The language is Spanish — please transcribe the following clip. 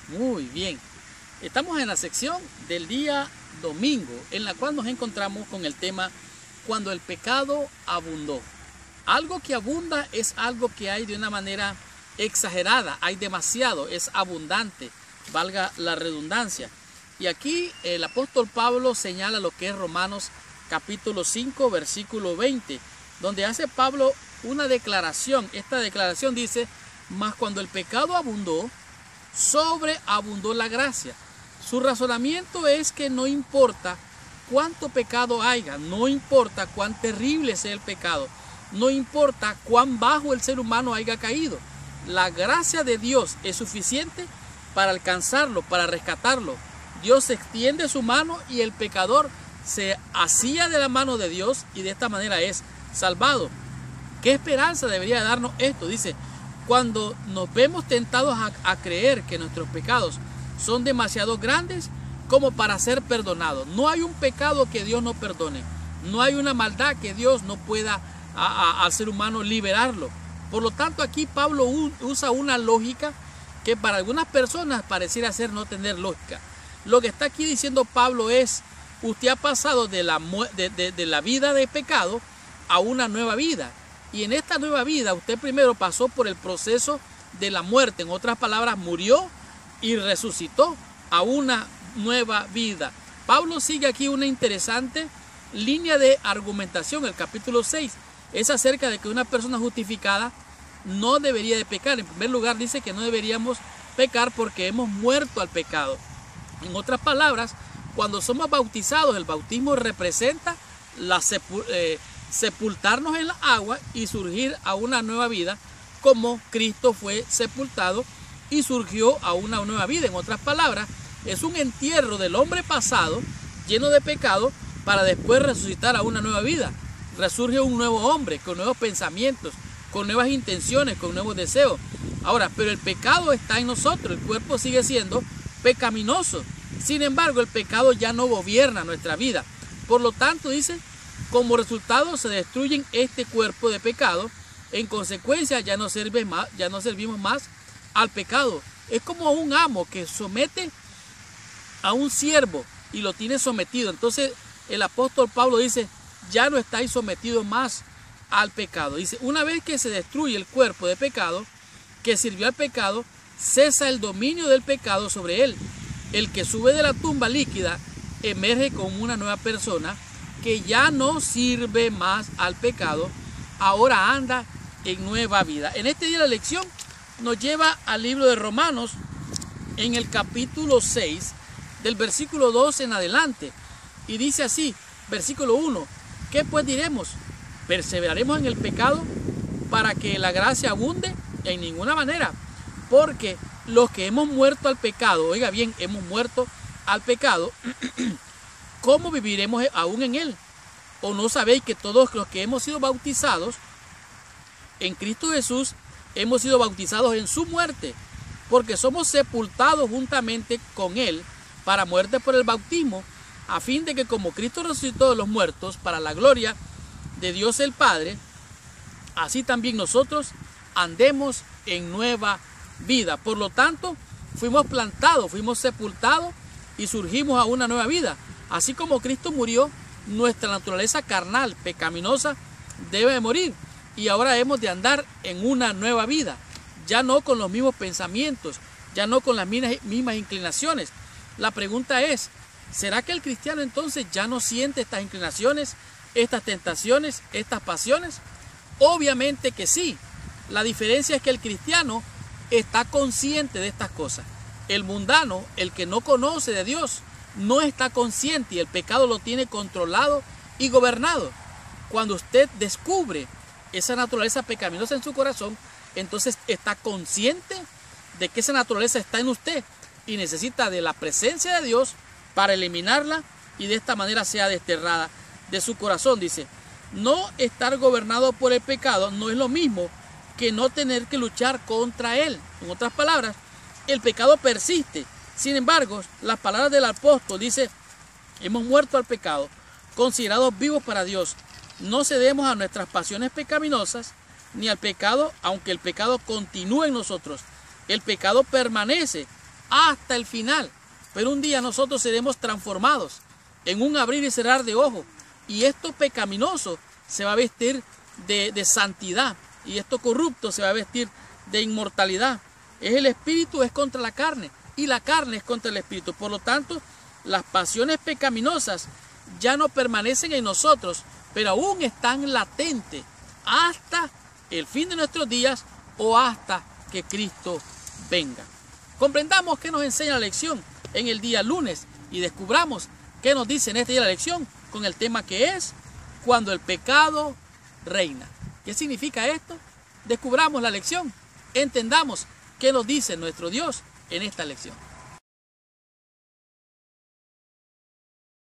Muy bien. Estamos en la sección del día domingo, en la cual nos encontramos con el tema cuando el pecado abundó. Algo que abunda es algo que hay de una manera exagerada, hay demasiado, es abundante, valga la redundancia. Y aquí el apóstol Pablo señala lo que es Romanos capítulo 5, versículo 20, donde hace Pablo una declaración. Esta declaración dice: mas cuando el pecado abundó, sobreabundó la gracia. Su razonamiento es que no importa cuánto pecado haya, no importa cuán terrible sea el pecado, no importa cuán bajo el ser humano haya caído, la gracia de Dios es suficiente para alcanzarlo, para rescatarlo. Dios extiende su mano y el pecador se asía de la mano de Dios y de esta manera es salvado. ¿Qué esperanza debería darnos esto? Dice: cuando nos vemos tentados a creer que nuestros pecados son demasiado grandes como para ser perdonados. No hay un pecado que Dios no perdone. No hay una maldad que Dios no pueda al ser humano liberarlo. Por lo tanto, aquí Pablo usa una lógica que para algunas personas pareciera ser no tener lógica. Lo que está aquí diciendo Pablo es: usted ha pasado de la vida de pecado a una nueva vida. Y en esta nueva vida usted primero pasó por el proceso de la muerte. En otras palabras, murió y resucitó a una nueva vida. Pablo sigue aquí una interesante línea de argumentación. El capítulo 6 es acerca de que una persona justificada no debería de pecar. En primer lugar, dice que no deberíamos pecar porque hemos muerto al pecado. En otras palabras, cuando somos bautizados, el bautismo representa sepultarnos en la agua y surgir a una nueva vida, como Cristo fue sepultado y surgió a una nueva vida. En otras palabras, es un entierro del hombre pasado lleno de pecado para después resucitar a una nueva vida. Resurge un nuevo hombre con nuevos pensamientos, con nuevas intenciones, con nuevos deseos. Ahora, pero el pecado está en nosotros, el cuerpo sigue siendo pecaminoso. Sin embargo, el pecado ya no gobierna nuestra vida. Por lo tanto, dice, como resultado se destruyen este cuerpo de pecado. En consecuencia, ya no servimos más al pecado. Es como un amo que somete a un siervo y lo tiene sometido. Entonces el apóstol Pablo dice: ya no estáis sometidos más al pecado. Dice: una vez que se destruye el cuerpo de pecado que sirvió al pecado, cesa el dominio del pecado sobre él. El que sube de la tumba líquida emerge como una nueva persona que ya no sirve más al pecado, ahora anda en nueva vida. En este día la lección nos lleva al libro de Romanos, en el capítulo 6, del versículo 2 en adelante. Y dice así, versículo 1: ¿qué pues diremos? ¿Perseveraremos en el pecado para que la gracia abunde? En ninguna manera, porque los que hemos muerto al pecado, oiga bien, hemos muerto al pecado, ¿cómo viviremos aún en él? ¿O no sabéis que todos los que hemos sido bautizados en Cristo Jesús hemos sido bautizados en su muerte? Porque somos sepultados juntamente con él para muerte por el bautismo, a fin de que como Cristo resucitó de los muertos para la gloria de Dios el Padre, así también nosotros andemos en nueva vida. Por lo tanto, fuimos plantados, fuimos sepultados y surgimos a una nueva vida. Así como Cristo murió, nuestra naturaleza carnal, pecaminosa, debe de morir. Y ahora hemos de andar en una nueva vida. Ya no con los mismos pensamientos, ya no con las mismas inclinaciones. La pregunta es: ¿será que el cristiano entonces ya no siente estas inclinaciones, estas tentaciones, estas pasiones? Obviamente que sí. La diferencia es que el cristiano está consciente de estas cosas. El mundano, el que no conoce de Dios, no está consciente y el pecado lo tiene controlado y gobernado. Cuando usted descubre esa naturaleza pecaminosa en su corazón, entonces está consciente de que esa naturaleza está en usted y necesita de la presencia de Dios para eliminarla y de esta manera sea desterrada de su corazón. Dice: no estar gobernado por el pecado no es lo mismo que no tener que luchar contra él. En otras palabras, el pecado persiste. Sin embargo, las palabras del apóstol dice: hemos muerto al pecado, considerados vivos para Dios. No cedemos a nuestras pasiones pecaminosas ni al pecado, aunque el pecado continúe en nosotros. El pecado permanece, hasta el final. Pero un día nosotros seremos transformados en un abrir y cerrar de ojos. Y esto pecaminoso se va a vestir de santidad. Y esto corrupto se va a vestir de inmortalidad. El espíritu es contra la carne y la carne es contra el espíritu. Por lo tanto, las pasiones pecaminosas ya no permanecen en nosotros, pero aún están latentes hasta el fin de nuestros días o hasta que Cristo venga. Comprendamos qué nos enseña la lección en el día lunes y descubramos qué nos dice en este día la lección con el tema que es cuando el pecado reina. ¿Qué significa esto? Descubramos la lección, entendamos qué nos dice nuestro Dios en esta lección.